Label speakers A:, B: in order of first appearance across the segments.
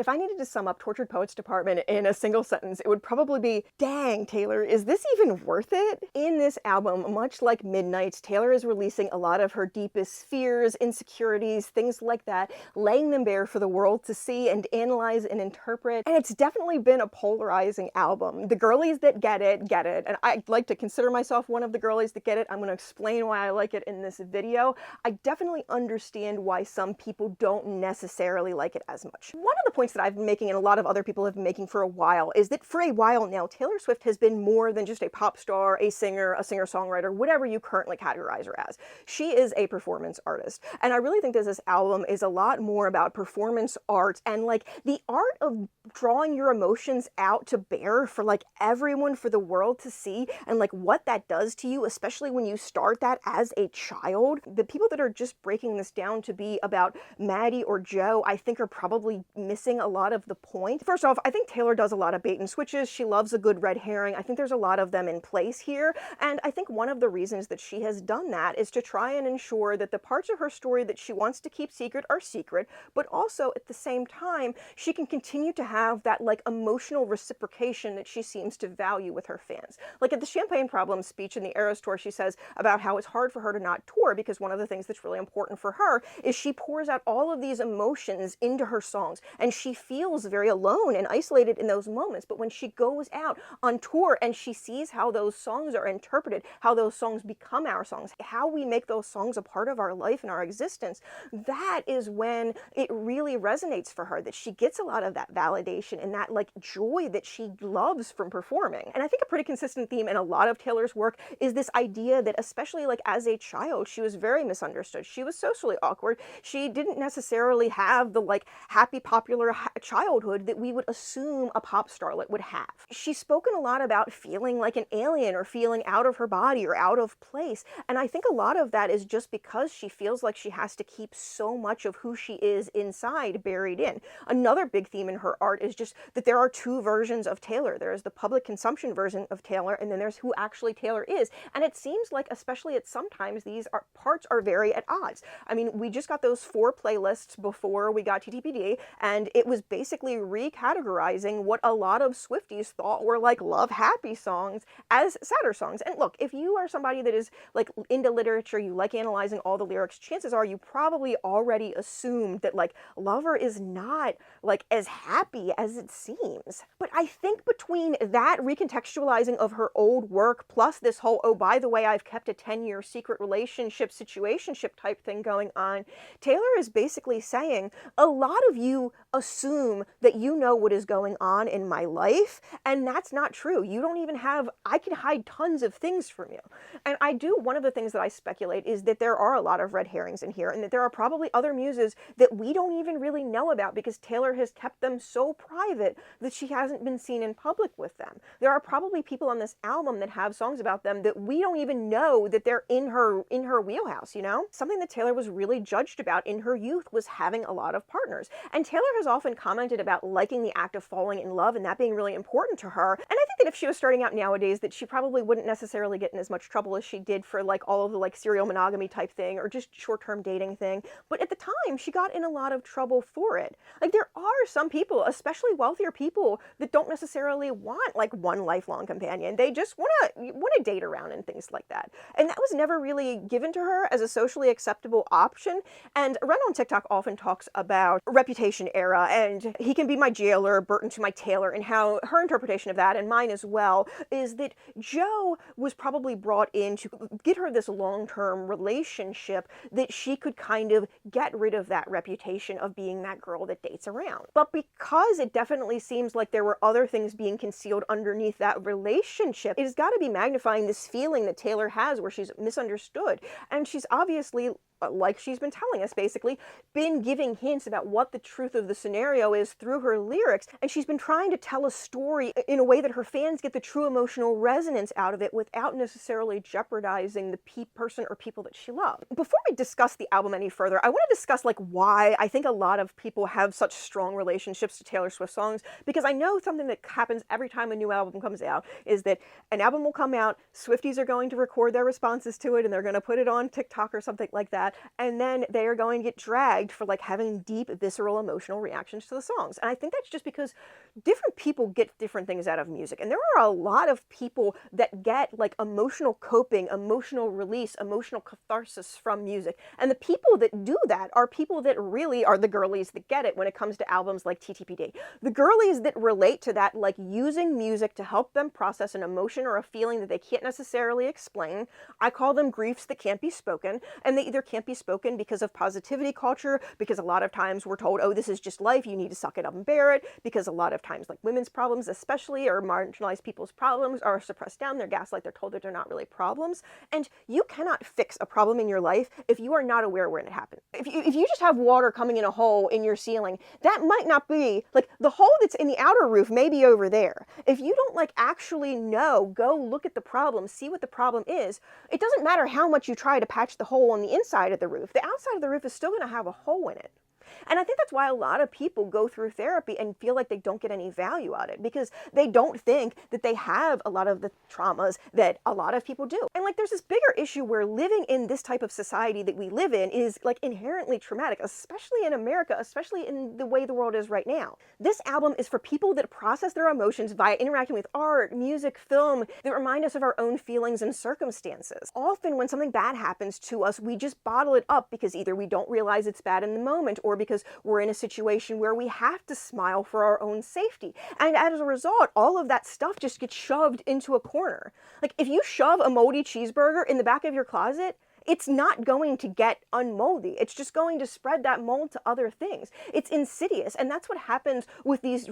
A: If I needed to sum up Tortured Poets Department in a single sentence, it would probably be, dang, Taylor, is this even worth it? In this album, much like Midnight's, Taylor is releasing a lot of her deepest fears, insecurities, things like that, laying them bare for the world to see and analyze and interpret. And it's definitely been a polarizing album. The girlies that get it, and I like to consider myself one of the girlies that get it. I'm going to explain why I like it in this video. I definitely understand why some people don't necessarily like it as much. One of the points that I've been making, and a lot of other people have been making for a while, is that for a while now, Taylor Swift has been more than just a pop star, a singer-songwriter, whatever you currently categorize her as. She is a performance artist. And I really think that this album is a lot more about performance art and like the art of drawing your emotions out to bear for like everyone, for the world to see, and like what that does to you, especially when you start that as a child. The people that are just breaking this down to be about Maddie or Joe, I think are probably missing a lot of the point. First off, I think Taylor does a lot of bait and switches. She loves a good red herring. I think there's a lot of them in place here. And I think one of the reasons that she has done that is to try and ensure that the parts of her story that she wants to keep secret are secret, but also at the same time, she can continue to have that like emotional reciprocation that she seems to value with her fans. Like at the Champagne Problems speech in the Eras Tour, she says about how it's hard for her to not tour because one of the things that's really important for her is she pours out all of these emotions into her songs, and she feels very alone and isolated in those moments. But when she goes out on tour and she sees how those songs are interpreted, how those songs become our songs, how we make those songs a part of our life and our existence, that is when it really resonates for her, that she gets a lot of that validation and that like joy that she loves from performing. And I think a pretty consistent theme in a lot of Taylor's work is this idea that, especially like as a child, she was very misunderstood. She was socially awkward. She didn't necessarily have the like happy, popular childhood that we would assume a pop starlet would have. She's spoken a lot about feeling like an alien or feeling out of her body or out of place. And I think a lot of that is just because she feels like she has to keep so much of who she is inside buried in. Another big theme in her art is just that there are two versions of Taylor. There is the public consumption version of Taylor, and then there's who actually Taylor is. And it seems like, especially at sometimes, these parts are very at odds. I mean, we just got those 4 playlists before we got TTPD, and it was basically recategorizing what a lot of Swifties thought were like love happy songs as sadder songs. And look, if you are somebody that is like into literature, you like analyzing all the lyrics, chances are you probably already assumed that like Lover is not like as happy as it seems. But I think between that recontextualizing of her old work plus this whole, oh, by the way, I've kept a 10-year secret relationship, situationship type thing going on, Taylor is basically saying, a lot of you assume that you know what is going on in my life, and that's not true. You don't even have, I can hide tons of things from you. And one of the things that I speculate is that there are a lot of red herrings in here, and that there are probably other muses that we don't even really know about because Taylor has kept them so private that she hasn't been seen in public with them. There are probably people on this album that have songs about them that we don't even know that they're in her wheelhouse, you know? Something that Taylor was really judged about in her youth was having a lot of partners. And Taylor has often commented about liking the act of falling in love and that being really important to her. And I think that if she was starting out nowadays, that she probably wouldn't necessarily get in as much trouble as she did for like all of the like serial monogamy type thing or just short-term dating thing. But at the time, she got in a lot of trouble for it. Like there are some people, especially wealthier people, that don't necessarily want like one lifelong companion. They just want to date around and things like that. And that was never really given to her as a socially acceptable option. And Ren on TikTok often talks about Reputation era and He Can Be My Jailer, Burton to My Tailor, and how her interpretation of that, and mine as well, is that Joe was probably brought in to get her this long-term relationship that she could kind of get rid of that reputation of being that girl that dates around. But because it definitely seems like there were other things being concealed underneath that relationship, it has got to be magnifying this feeling that Taylor has where she's misunderstood. And she's obviously, like she's been telling us basically, been giving hints about what the truth of the scenario is through her lyrics, and she's been trying to tell a story in a way that her fans get the true emotional resonance out of it without necessarily jeopardizing the person or people that she loves. Before we discuss the album any further, I want to discuss like why I think a lot of people have such strong relationships to Taylor Swift songs, because I know something that happens every time a new album comes out is that an album will come out, Swifties are going to record their responses to it, and they're going to put it on TikTok or something like that, that, and then they are going to get dragged for like having deep, visceral, emotional reactions to the songs. And I think that's just because different people get different things out of music. And there are a lot of people that get like emotional coping, emotional release, emotional catharsis from music. And the people that do that are people that really are the girlies that get it when it comes to albums like TTPD. The girlies that relate to that, like using music to help them process an emotion or a feeling that they can't necessarily explain. I call them griefs that can't be spoken. And they either can't be spoken because of positivity culture, because a lot of times we're told, oh, this is just life, you need to suck it up and bear it, because a lot of times like women's problems especially, or marginalized people's problems are suppressed down, they're gaslight, they're told that they're not really problems. And you cannot fix a problem in your life if you are not aware when it happened. If you just have water coming in a hole in your ceiling, that might not be, like the hole that's in the outer roof may be over there. If you don't like actually know, go look at the problem, see what the problem is, it doesn't matter how much you try to patch the hole on the inside of the roof, the outside of the roof is still going to have a hole in it. And I think that's why a lot of people go through therapy and feel like they don't get any value out of it, because they don't think that they have a lot of the traumas that a lot of people do. And like there's this bigger issue where living in this type of society that we live in is like inherently traumatic, especially in America, especially in the way the world is right now. This album is for people that process their emotions via interacting with art, music, film, that remind us of our own feelings and circumstances. Often when something bad happens to us, we just bottle it up because either we don't realize it's bad in the moment, or because we're in a situation where we have to smile for our own safety. And as a result, all of that stuff just gets shoved into a corner. Like if you shove a moldy cheeseburger in the back of your closet, it's not going to get unmoldy. It's just going to spread that mold to other things. It's insidious, and that's what happens with these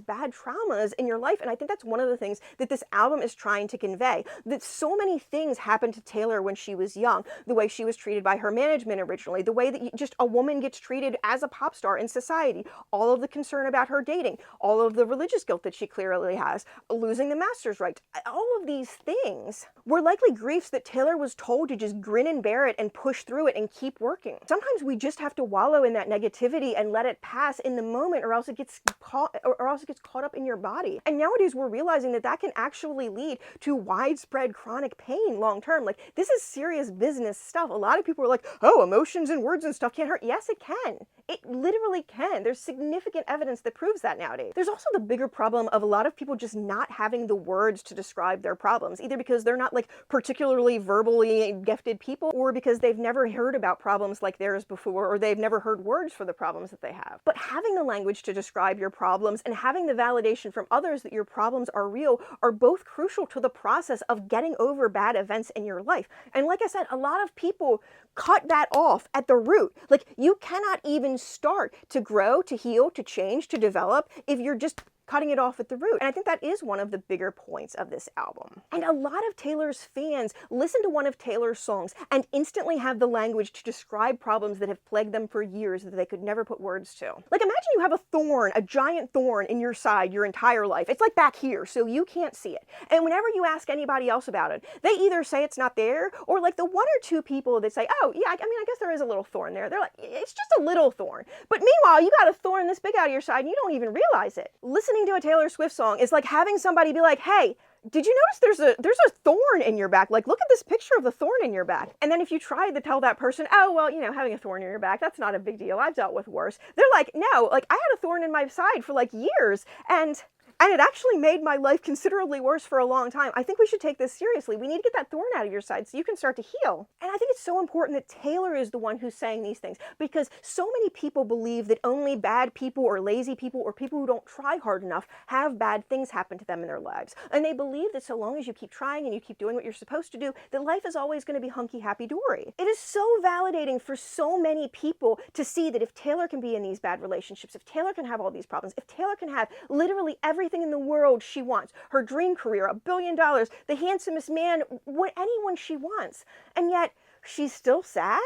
A: bad traumas in your life. And I think that's one of the things that this album is trying to convey. That so many things happened to Taylor when she was young. The way she was treated by her management originally, the way that just a woman gets treated as a pop star in society, all of the concern about her dating, all of the religious guilt that she clearly has, losing the master's right. All of these things were likely griefs that Taylor was told to just grin and bear it and push through it and keep working. Sometimes we just have to wallow in that negativity and let it pass in the moment, or else it gets caught up in your body. And nowadays we're realizing that that can actually lead to widespread chronic pain long term. Like this is serious business stuff. A lot of people are like, oh, emotions and words and stuff can't hurt. Yes, it can. It literally can. There's significant evidence that proves that nowadays. There's also the bigger problem of a lot of people just not having the words to describe their problems, either because they're not like particularly verbally gifted people, or because they've never heard about problems like theirs before, or they've never heard words for the problems that they have. But having the language to describe your problems and having the validation from others that your problems are real are both crucial to the process of getting over bad events in your life. And like I said, a lot of people cut that off at the root. Like you cannot even start to grow, to heal, to change, to develop if you're just cutting it off at the root. And I think that is one of the bigger points of this album. And a lot of Taylor's fans listen to one of Taylor's songs and instantly have the language to describe problems that have plagued them for years that they could never put words to. Like imagine you have a thorn, a giant thorn in your side your entire life. It's like back here, so you can't see it. And whenever you ask anybody else about it, they either say it's not there, or like the one or two people that say, oh yeah, I mean, I guess there is a little thorn there. They're like, it's just a little thorn. But meanwhile, you got a thorn this big out of your side and you don't even realize it. Listening to a Taylor Swift song is like having somebody be like, hey, did you notice there's a thorn in your back? Like, look at this picture of the thorn in your back. And then if you try to tell that person, oh, well, you know, having a thorn in your back, that's not a big deal. I've dealt with worse. They're like, no, like I had a thorn in my side for like years, and it actually made my life considerably worse for a long time. I think we should take this seriously. We need to get that thorn out of your side so you can start to heal. And I think it's so important that Taylor is the one who's saying these things, because so many people believe that only bad people or lazy people or people who don't try hard enough have bad things happen to them in their lives. And they believe that so long as you keep trying and you keep doing what you're supposed to do, that life is always going to be hunky, happy-dory. It is so validating for so many people to see that if Taylor can be in these bad relationships, if Taylor can have all these problems, if Taylor can have literally everything in the world she wants, her dream career, $1 billion, the handsomest man, anyone she wants, and yet she's still sad?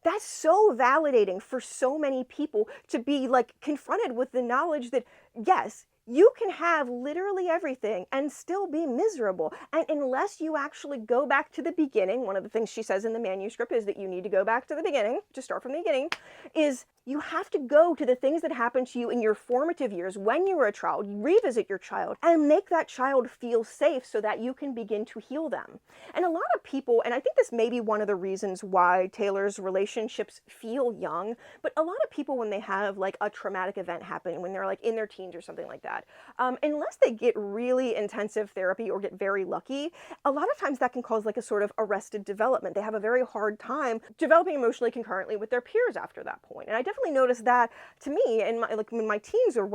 A: That's so validating for so many people to be like confronted with the knowledge that yes, You can have literally everything and still be miserable. And unless you actually go back to the beginning, one of the things she says in the manuscript is that you need to go back to the beginning, to start from the beginning, is you have to go to the things that happened to you in your formative years when you were a child, revisit your child, and make that child feel safe so that you can begin to heal them. And a lot of people, and I think this may be one of the reasons why Taylor's relationships feel young, but a lot of people, when they have like a traumatic event happen, when they're like in their teens or something like that, unless they get really intensive therapy or get very lucky, a lot of times that can cause like a sort of arrested development. They have a very hard time developing emotionally concurrently with their peers after that point. And I definitely noticed that to me in my, like in my teens, or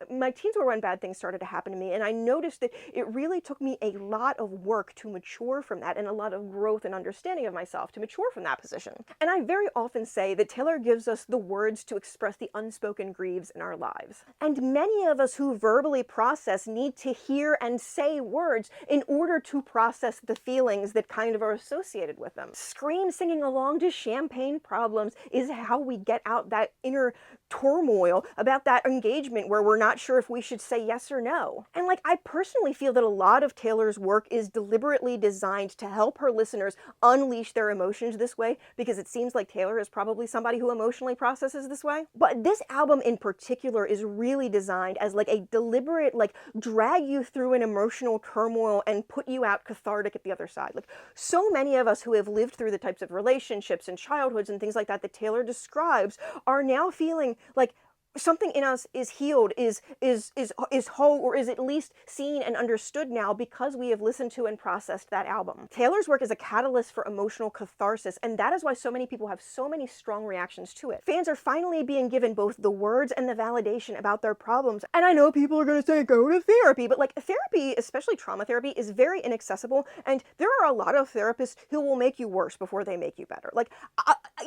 A: my teens were when bad things started to happen to me, and I noticed that it really took me a lot of work to mature from that, and a lot of growth and understanding of myself to mature from that position. And I very often say that Taylor gives us the words to express the unspoken grieves in our lives. And many of us who verbally process need to hear and say words in order to process the feelings that kind of are associated with them. Scream singing along to Champagne Problems is how we get out that inner turmoil about that engagement where we're not sure if we should say yes or no. And like, I personally feel that a lot of Taylor's work is deliberately designed to help her listeners unleash their emotions this way, because it seems like Taylor is probably somebody who emotionally processes this way. But this album in particular is really designed as like a deliberate, like, drag you through an emotional turmoil and put you out cathartic at the other side. Like, so many of us who have lived through the types of relationships and childhoods and things like that that Taylor describes are now feeling like something in us is healed, is whole, or is at least seen and understood now because we have listened to and processed that album. Taylor's work is a catalyst for emotional catharsis, and that is why so many people have so many strong reactions to it. Fans are finally being given both the words and the validation about their problems. And I know people are going to say, go to therapy, but like, therapy, especially trauma therapy, is very inaccessible, and there are a lot of therapists who will make you worse before they make you better. Like,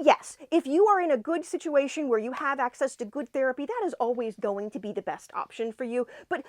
A: yes, if you are in a good situation where you have access to good therapy, that is always going to be the best option for you. But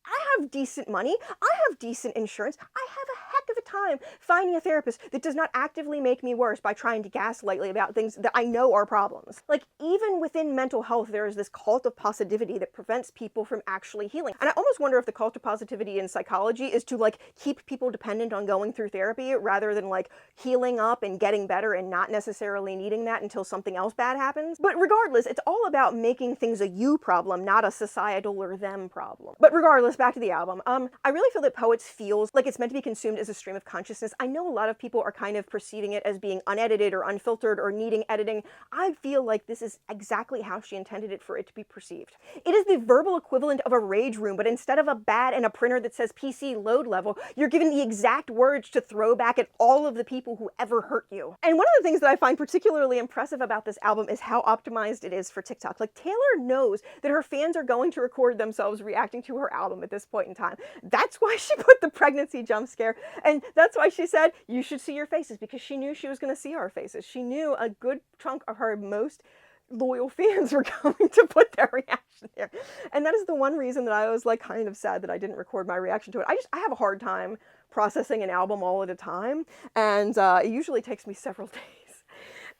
A: I have decent money, I have decent insurance, I have a heck of a time finding a therapist that does not actively make me worse by trying to gaslight me about things that I know are problems. Like, even within mental health, there is this cult of positivity that prevents people from actually healing. And I almost wonder if the cult of positivity in psychology is to like keep people dependent on going through therapy rather than like healing up and getting better and not necessarily needing that until something else bad happens. But regardless, it's all about making things a you problem, not a societal or them problem. But regardless, back to the album. I really feel that Poets feels like it's meant to be consumed as a stream of consciousness. I know a lot of people are kind of perceiving it as being unedited or unfiltered or needing editing. I feel like this is exactly how she intended it for it to be perceived. It is the verbal equivalent of a rage room, but instead of a bat and a printer that says PC load level, you're given the exact words to throw back at all of the people who ever hurt you. And one of the things that I find particularly impressive about this album is how optimized it is for TikTok. Like, Taylor knows that her fans are going to record themselves reacting to her album at this point in time. That's why she put the pregnancy jump scare, and that's why she said, you should see your faces, because she knew she was going to see our faces. She knew a good chunk of her most loyal fans were going to put their reaction there. And that is the one reason that I was like kind of sad that I didn't record my reaction to it. I have a hard time processing an album all at a time, and it usually takes me several days.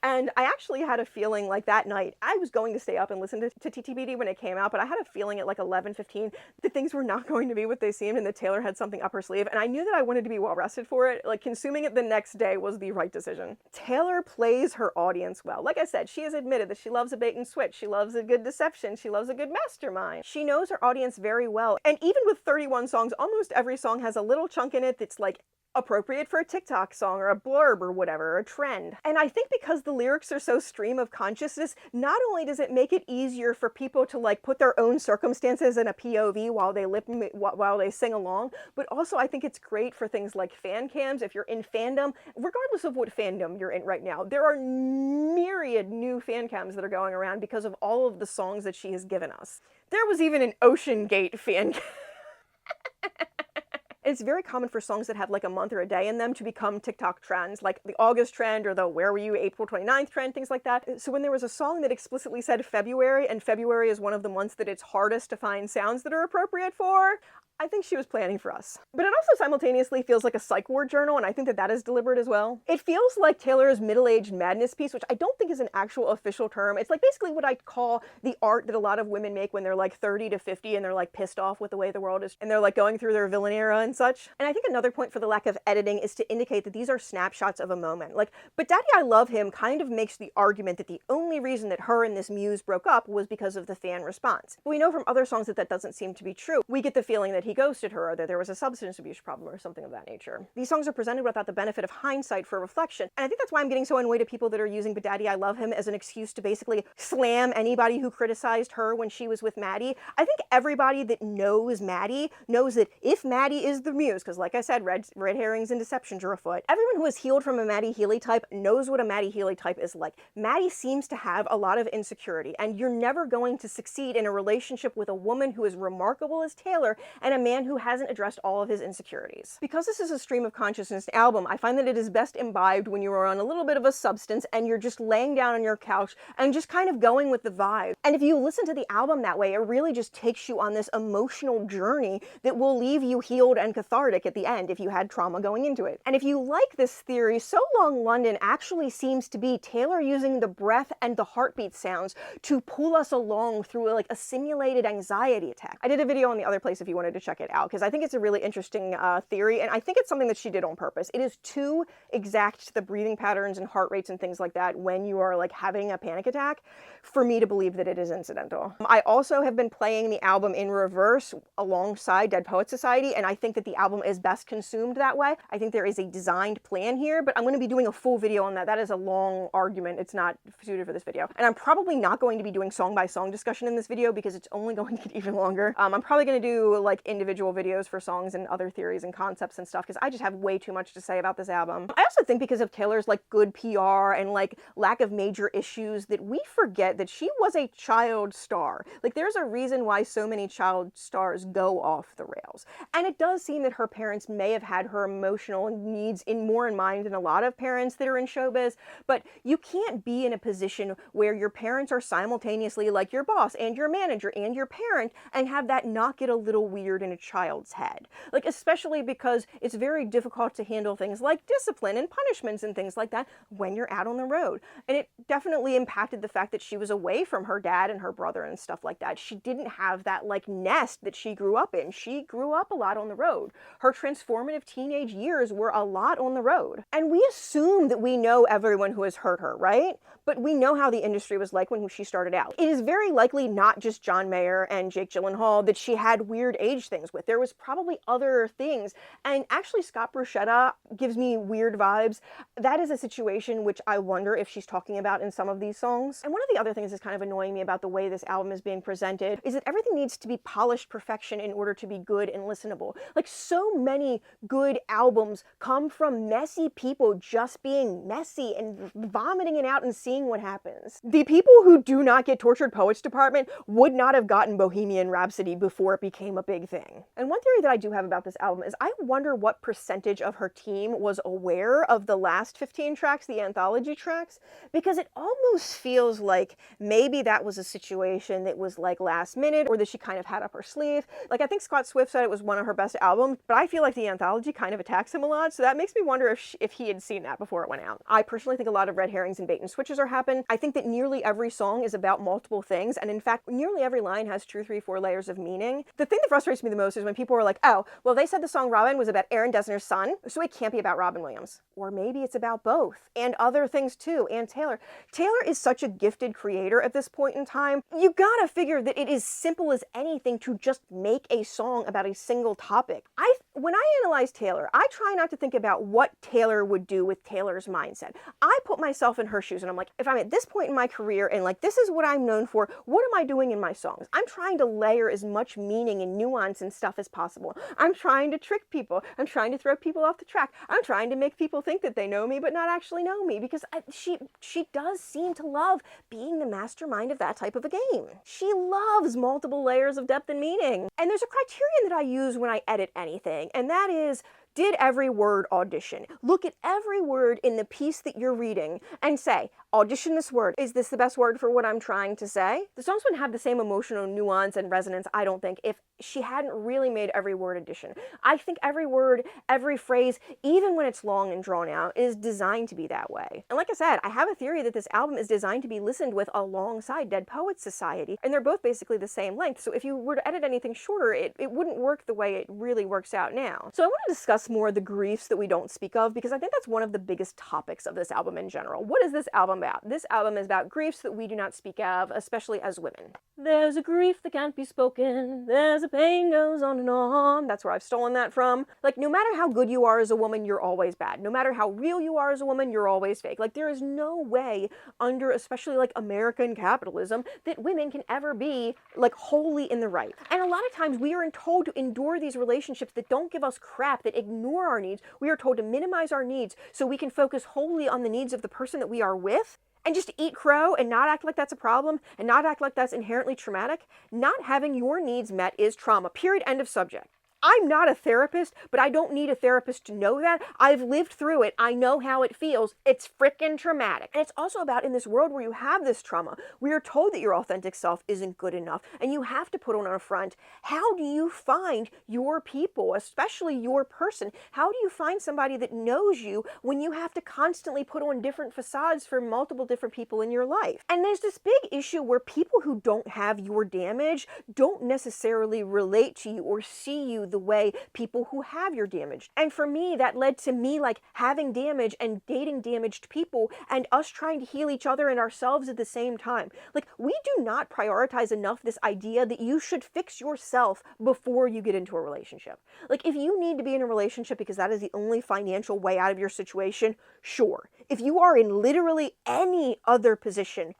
A: And I actually had a feeling like that night, I was going to stay up and listen to TTPD when it came out, but I had a feeling at like 11:15 that things were not going to be what they seemed and that Taylor had something up her sleeve, and I knew that I wanted to be well rested for it. Like, consuming it the next day was the right decision. Taylor plays her audience well. Like I said, she has admitted that she loves a bait and switch, she loves a good deception, she loves a good mastermind. She knows her audience very well, and even with 31 songs, almost every song has a little chunk in it that's like appropriate for a TikTok song or a blurb or whatever, or a trend. And I think because the lyrics are so stream of consciousness, not only does it make it easier for people to like put their own circumstances in a POV while they sing along, but also I think it's great for things like fan cams. If you're in fandom, regardless of what fandom you're in right now, there are myriad new fan cams that are going around because of all of the songs that she has given us. There was even an Ocean Gate fan cam. It's very common for songs that have like a month or a day in them to become TikTok trends, like the August trend or the Where Were You April 29th trend, things like that. So when there was a song that explicitly said February, and February is one of the months that it's hardest to find sounds that are appropriate for, I think she was planning for us. But it also simultaneously feels like a psych ward journal, and I think that that is deliberate as well. It feels like Taylor's middle-aged madness piece, which I don't think is an actual official term. It's like basically what I call the art that a lot of women make when they're like 30 to 50 and they're like pissed off with the way the world is, and they're like going through their villain era and such. And I think another point for the lack of editing is to indicate that these are snapshots of a moment. Like, But Daddy I Love Him kind of makes the argument that the only reason that her and this muse broke up was because of the fan response. But we know from other songs that that doesn't seem to be true. We get the feeling that he ghosted her, or that there was a substance abuse problem or something of that nature. These songs are presented without the benefit of hindsight for reflection, and I think that's why I'm getting so annoyed at people that are using But Daddy I Love Him as an excuse to basically slam anybody who criticized her when she was with Maddie. I think everybody that knows Maddie knows that if Maddie is the muse, because like I said, red herrings and deceptions are afoot, everyone who has healed from a Maddie Healy type knows what a Maddie Healy type is like. Maddie seems to have a lot of insecurity, and you're never going to succeed in a relationship with a woman who is remarkable as Taylor and a man who hasn't addressed all of his insecurities. Because this is a stream of consciousness album, I find that it is best imbibed when you are on a little bit of a substance and you're just laying down on your couch and just kind of going with the vibe. And if you listen to the album that way, it really just takes you on this emotional journey that will leave you healed and cathartic at the end if you had trauma going into it. And if you like this theory, So Long London actually seems to be Taylor using the breath and the heartbeat sounds to pull us along through like a simulated anxiety attack. I did a video on the other place if you wanted to check it out, because I think it's a really interesting theory, and I think it's something that she did on purpose. It is too exact to the breathing patterns and heart rates and things like that when you are like having a panic attack for me to believe that it is incidental. I also have been playing the album in reverse alongside Dead Poets Society, and I think that the album is best consumed that way. I think there is a designed plan here, but I'm going to be doing a full video on that. That is a long argument. It's not suited for this video. And I'm probably not going to be doing song by song discussion in this video because it's only going to get even longer. I'm probably going to do like individual videos for songs and other theories and concepts and stuff because I just have way too much to say about this album. I also think because of Taylor's like good PR and like lack of major issues that we forget that she was a child star. Like there's a reason why so many child stars go off the rails. And it does seem that her parents may have had her emotional needs more in mind than a lot of parents that are in showbiz, but you can't be in a position where your parents are simultaneously like your boss and your manager and your parent and have that not get a little weird in a child's head. Like especially because it's very difficult to handle things like discipline and punishments and things like that when you're out on the road. And it definitely impacted the fact that she was away from her dad and her brother and stuff like that. She didn't have that like nest that she grew up in. She grew up a lot on the road. Her transformative teenage years were a lot on the road. And we assume that we know everyone who has hurt her, right? But we know how the industry was like when she started out. It is very likely not just John Mayer and Jake Gyllenhaal that she had weird age things with. There was probably other things. And actually Scott Bruschetta gives me weird vibes. That is a situation which I wonder if she's talking about in some of these songs. And one of the other things that's kind of annoying me about the way this album is being presented is that everything needs to be polished perfection in order to be good and listenable. Like so many good albums come from messy people just being messy and vomiting it out and seeing what happens. The people who do not get Tortured Poets Department would not have gotten Bohemian Rhapsody before it became a big thing. And one theory that I do have about this album is I wonder what percentage of her team was aware of the last 15 tracks, the anthology tracks, because it almost feels like maybe that was a situation that was like last minute or that she kind of had up her sleeve. Like I think Scott Swift said it was one of her best albums, but I feel like the anthology kind of attacks him a lot, so that makes me wonder if he had seen that before it went out. I personally think a lot of red herrings and bait and switches are happening. I think that nearly every song is about multiple things, and in fact, nearly every line has 2, 3, 4 layers of meaning. The thing that frustrates me the most is when people are like, oh, well, they said the song Robin was about Aaron Dessner's son, so it can't be about Robin Williams. Or maybe it's about both, and other things too, and Taylor. Taylor is such a gifted creator at this point in time. You gotta figure that it is simple as anything to just make a song about a single topic. When I analyze Taylor, I try not to think about what Taylor would do with Taylor's mindset. I put myself in her shoes and I'm like, if I'm at this point in my career and like this is what I'm known for, what am I doing in my songs? I'm trying to layer as much meaning and nuance and stuff as possible. I'm trying to trick people. I'm trying to throw people off the track. I'm trying to make people think that they know me but not actually know me, because she does seem to love being the mastermind of that type of a game. She loves multiple layers of depth and meaning. And there's a criterion that I use when I edit anything, and that is, did every word audition? Look at every word in the piece that you're reading and say, audition this word. Is this the best word for what I'm trying to say? The songs wouldn't have the same emotional nuance and resonance, I don't think, if she hadn't really made every word audition. I think every word, every phrase, even when it's long and drawn out, is designed to be that way. And like I said, I have a theory that this album is designed to be listened with alongside Dead Poets Society, and they're both basically the same length, so if you were to edit anything shorter, it wouldn't work the way it really works out now. So I want to discuss more of the griefs that we don't speak of, because I think that's one of the biggest topics of this album in general. What is this album about? This album is about griefs that we do not speak of, especially as women. There's a grief that can't be spoken, there's a pain goes on and on. That's where I've stolen that from. Like, no matter how good you are as a woman, you're always bad. No matter how real you are as a woman, you're always fake. Like, there is no way under, especially like American capitalism, that women can ever be like wholly in the right. And a lot of times we are told to endure these relationships that don't give us crap, that ignore our needs. We are told to minimize our needs so we can focus wholly on the needs of the person that we are with, and just eat crow and not act like that's a problem and not act like that's inherently traumatic. Not having your needs met is trauma. Period. End of subject. I'm not a therapist, but I don't need a therapist to know that. I've lived through it. I know how it feels. It's freaking traumatic. And it's also about, in this world where you have this trauma, we are told that your authentic self isn't good enough and you have to put on a front. How do you find your people, especially your person? How do you find somebody that knows you when you have to constantly put on different facades for multiple different people in your life? And there's this big issue where people who don't have your damage don't necessarily relate to you or see you the way people who have your damage. And for me, that led to me like having damage and dating damaged people and us trying to heal each other and ourselves at the same time. Like, we do not prioritize enough this idea that you should fix yourself before you get into a relationship. Like, if you need to be in a relationship because that is the only financial way out of your situation, sure. If you are in literally any other position,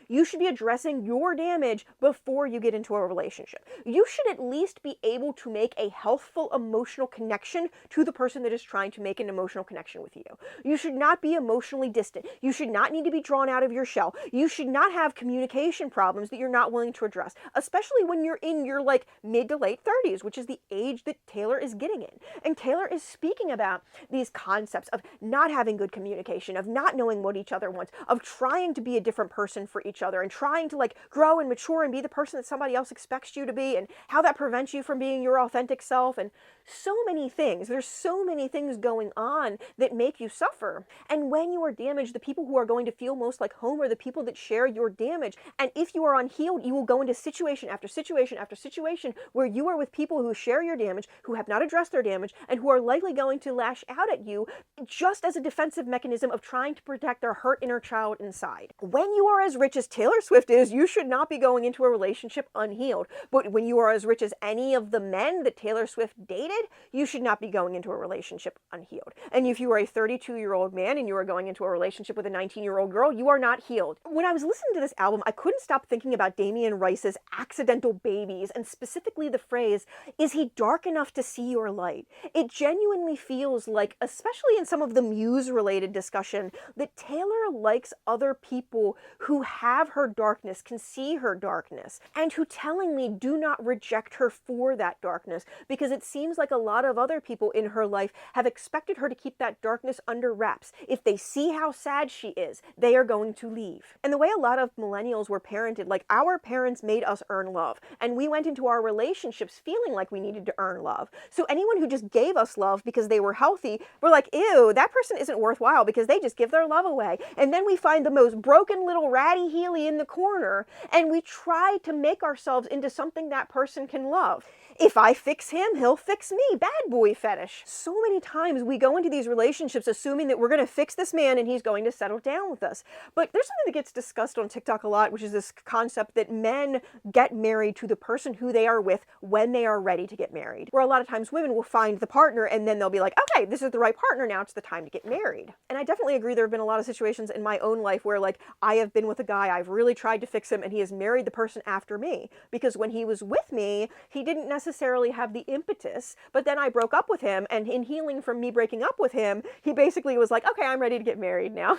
A: you should be addressing your damage before you get into a relationship. You should at least be able to make a healthful emotional connection to the person that is trying to make an emotional connection with you. You should not be emotionally distant. You should not need to be drawn out of your shell. You should not have communication problems that you're not willing to address, especially when you're in your like mid to late 30s, which is the age that Taylor is getting in. And Taylor is speaking about these concepts of not having good communication, of not knowing what each other wants, of trying to be a different person for each other and trying to like grow and mature and be the person that somebody else expects you to be, and how that prevents you from being your authentic self, and so many things. There's so many things going on that make you suffer. And when you are damaged, the people who are going to feel most like home are the people that share your damage. And if you are unhealed, you will go into situation after situation after situation where you are with people who share your damage, who have not addressed their damage, and who are likely going to lash out at you just as a defensive mechanism of trying to protect their hurt inner child inside. When you are as rich as Taylor Swift is, you should not be going into a relationship unhealed. But when you are as rich as any of the men that Taylor Swift dated, you should not be going into a relationship unhealed. And if you are a 32-year-old man and you are going into a relationship with a 19-year-old girl, you are not healed. When I was listening to this album, I couldn't stop thinking about Damien Rice's accidental babies, and specifically the phrase, "Is he dark enough to see your light?" It genuinely feels like, especially in some of the Muse-related discussion, that Taylor likes other people who have her darkness, can see her darkness, and who tellingly do not reject her for that darkness, because it seems like a lot of other people in her life have expected her to keep that darkness under wraps. If they see how sad she is, they are going to leave. And the way a lot of millennials were parented, like our parents made us earn love, and we went into our relationships feeling like we needed to earn love. So anyone who just gave us love because they were healthy, we're like, ew, that person isn't worthwhile because they just give their love away. And then we find the most broken little ratty Healy in the corner, and we try to make ourselves into something that person can love. If I fix him, he'll fix me. Bad boy fetish. So many times we go into these relationships assuming that we're going to fix this man and he's going to settle down with us. But there's something that gets discussed on TikTok a lot, which is this concept that men get married to the person who they are with when they are ready to get married. Where a lot of times women will find the partner and then they'll be like, okay, this is the right partner, now it's the time to get married. And I definitely agree there have been a lot of situations in my own life where like I have been with a guy, I've really tried to fix him, and he has married the person after me. Because when he was with me, he didn't necessarily have the impetus, but then I broke up with him, and in healing from me breaking up with him, he basically was like, okay, I'm ready to get married now.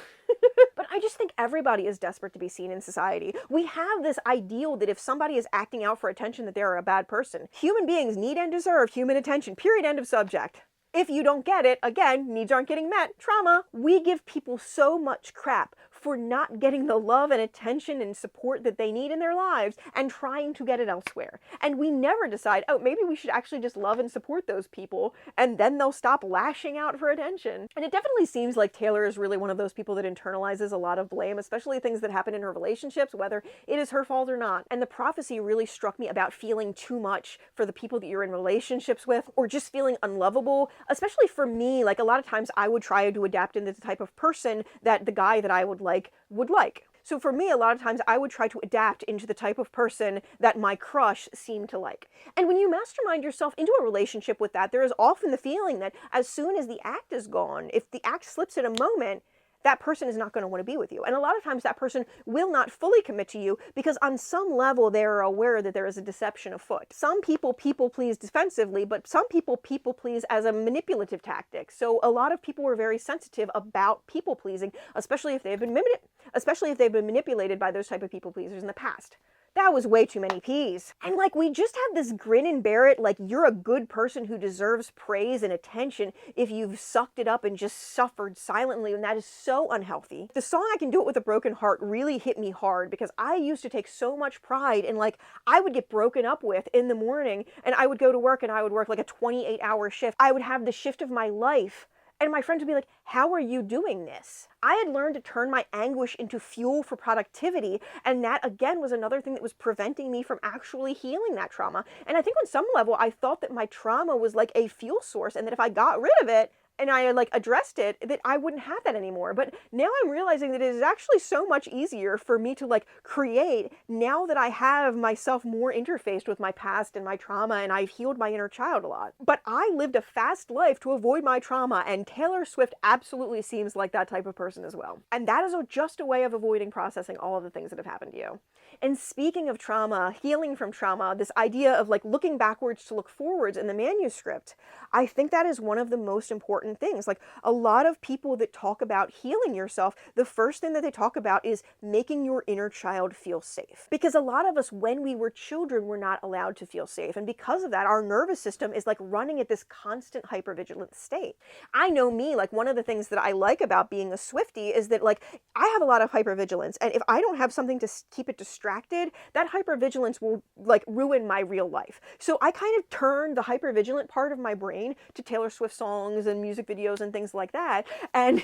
A: But I just think everybody is desperate to be seen in society. We have this ideal that if somebody is acting out for attention, that they're a bad person. Human beings need and deserve human attention. Period. End of subject. If you don't get it, again, needs aren't getting met, trauma. We give people so much crap for not getting the love and attention and support that they need in their lives and trying to get it elsewhere. And we never decide, oh, maybe we should actually just love and support those people, and then they'll stop lashing out for attention. And it definitely seems like Taylor is really one of those people that internalizes a lot of blame, especially things that happen in her relationships, whether it is her fault or not. And the prophecy really struck me about feeling too much for the people that you're in relationships with, or just feeling unlovable. Especially for me, like a lot of times I would try to adapt into the type of person that the guy that I would like would like. So for me, a lot of times I would try to adapt into the type of person that my crush seemed to like. And when you mastermind yourself into a relationship with that, there is often the feeling that as soon as the act is gone, if the act slips in a moment, that person is not going to want to be with you. And a lot of times that person will not fully commit to you because on some level they are aware that there is a deception afoot. Some people please defensively, but some people please as a manipulative tactic. So a lot of people are very sensitive about people pleasing, especially if they've been manipulated by those type of people pleasers in the past. That was way too many P's. And like, we just have this grin and bear it, like you're a good person who deserves praise and attention if you've sucked it up and just suffered silently, and that is so unhealthy. The song I Can Do It With a Broken Heart really hit me hard because I used to take so much pride in, like, I would get broken up with in the morning and I would go to work and I would work like a 28-hour shift. I would have the shift of my life. And my friends would be like, how are you doing this? I had learned to turn my anguish into fuel for productivity, and that again was another thing that was preventing me from actually healing that trauma. And I think on some level, I thought that my trauma was like a fuel source, and that if I got rid of it, and I like addressed it, that I wouldn't have that anymore. But now I'm realizing that it is actually so much easier for me to like create now that I have myself more interfaced with my past and my trauma, and I've healed my inner child a lot. But I lived a fast life to avoid my trauma, and Taylor Swift absolutely seems like that type of person as well. And that is just a way of avoiding processing all of the things that have happened to you. And speaking of trauma, healing from trauma, this idea of like looking backwards to look forwards in the manuscript, I think that is one of the most important things. Like, a lot of people that talk about healing yourself, the first thing that they talk about is making your inner child feel safe. Because a lot of us, when we were children, were not allowed to feel safe. And because of that, our nervous system is like running at this constant hypervigilant state. I know me, like one of the things that I like about being a Swiftie is that like I have a lot of hypervigilance. And if I don't have something to keep it distracted, that hypervigilance will like ruin my real life. So I kind of turn the hypervigilant part of my brain to Taylor Swift songs and music videos and things like that. And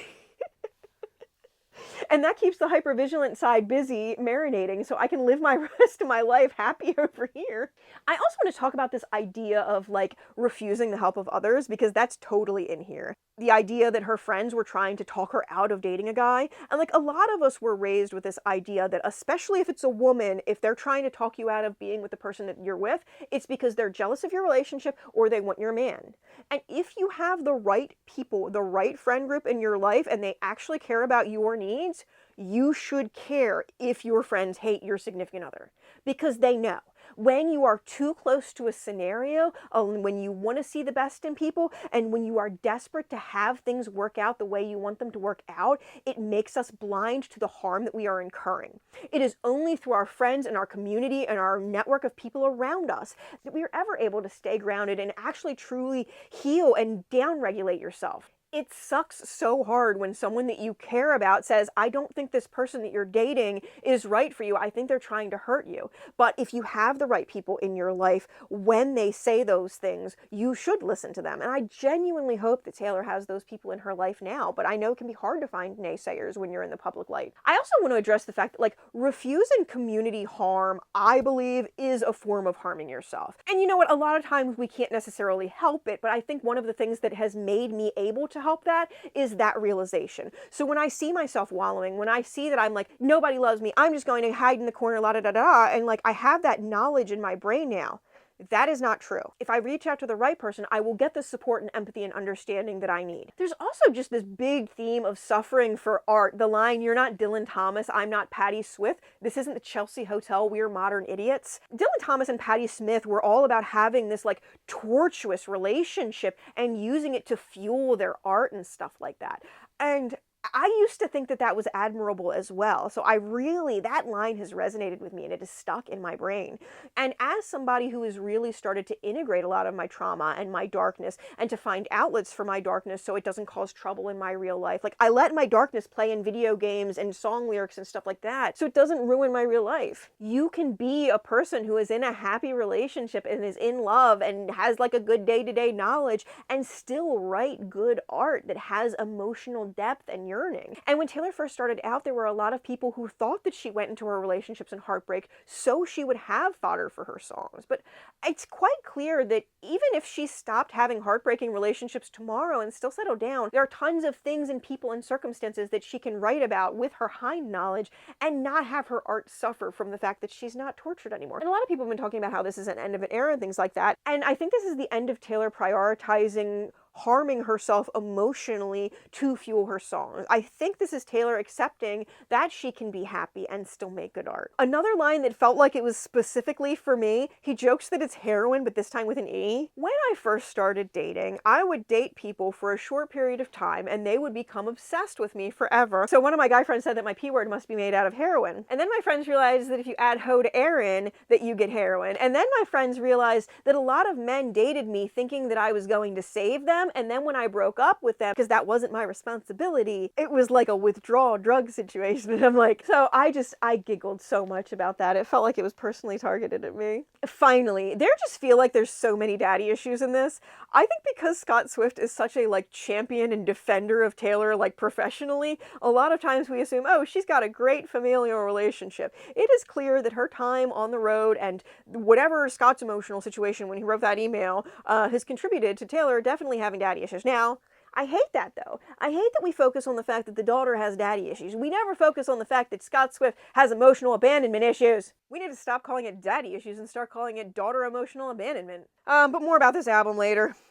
A: and that keeps the hypervigilant side busy marinating so I can live my rest of my life happy over here. I also want to talk about this idea of like refusing the help of others, because that's totally in here. The idea that her friends were trying to talk her out of dating a guy. And like a lot of us were raised with this idea that, especially if it's a woman, if they're trying to talk you out of being with the person that you're with, it's because they're jealous of your relationship or they want your man. And if you have the right people, the right friend group in your life, and they actually care about your needs, you should care if your friends hate your significant other, because they know. When you are too close to a scenario, when you want to see the best in people, and when you are desperate to have things work out the way you want them to work out, it makes us blind to the harm that we are incurring. It is only through our friends and our community and our network of people around us that we are ever able to stay grounded and actually truly heal and downregulate yourself. It sucks so hard when someone that you care about says, I don't think this person that you're dating is right for you. I think they're trying to hurt you. But if you have the right people in your life, when they say those things, you should listen to them. And I genuinely hope that Taylor has those people in her life now, but I know it can be hard to find naysayers when you're in the public light. I also want to address the fact that like refusing community harm, I believe, is a form of harming yourself. And you know what? A lot of times we can't necessarily help it, but I think one of the things that has made me able to help that is that realization. So when I see myself wallowing, when I see that I'm like, nobody loves me, I'm just going to hide in the corner, la da da da, and like I have that knowledge in my brain now. That is not true. If I reach out to the right person, I will get the support and empathy and understanding that I need. There's also just this big theme of suffering for art. The line, you're not Dylan Thomas, I'm not Patti Smith. This isn't the Chelsea Hotel, we're modern idiots. Dylan Thomas and Patti Smith were all about having this like tortuous relationship and using it to fuel their art and stuff like that. And I used to think that that was admirable as well. So that line has resonated with me and it is stuck in my brain. And as somebody who has really started to integrate a lot of my trauma and my darkness and to find outlets for my darkness so it doesn't cause trouble in my real life, like I let my darkness play in video games and song lyrics and stuff like that so it doesn't ruin my real life. You can be a person who is in a happy relationship and is in love and has like a good day-to-day knowledge and still write good art that has emotional depth and yearning. And when Taylor first started out, there were a lot of people who thought that she went into her relationships in heartbreak so she would have fodder for her songs. But it's quite clear that even if she stopped having heartbreaking relationships tomorrow and still settled down, there are tons of things and people and circumstances that she can write about with her hind knowledge and not have her art suffer from the fact that she's not tortured anymore. And a lot of people have been talking about how this is an end of an era and things like that. And I think this is the end of Taylor prioritizing harming herself emotionally to fuel her songs. I think this is Taylor accepting that she can be happy and still make good art. Another line that felt like it was specifically for me, he jokes that it's heroin, but this time with an E. When I first started dating, I would date people for a short period of time and they would become obsessed with me forever. So one of my guy friends said that my P word must be made out of heroin. And then my friends realized that if you add ho to Aaron, that you get heroin. And then my friends realized that a lot of men dated me thinking that I was going to save them. And then when I broke up with them, because that wasn't my responsibility, it was like a withdrawal drug situation. And I'm like, so I giggled so much about that. It felt like it was personally targeted at me. Finally, there just feel like there's so many daddy issues in this. I think because Scott Swift is such a like champion and defender of Taylor like professionally, a lot of times we assume, oh, she's got a great familial relationship. It is clear that her time on the road and whatever Scott's emotional situation when he wrote that email has contributed to Taylor definitely having daddy issues. Now, I hate that though. I hate that we focus on the fact that the daughter has daddy issues. We never focus on the fact that Scott Swift has emotional abandonment issues. We need to stop calling it daddy issues and start calling it daughter emotional abandonment. But more about this album later.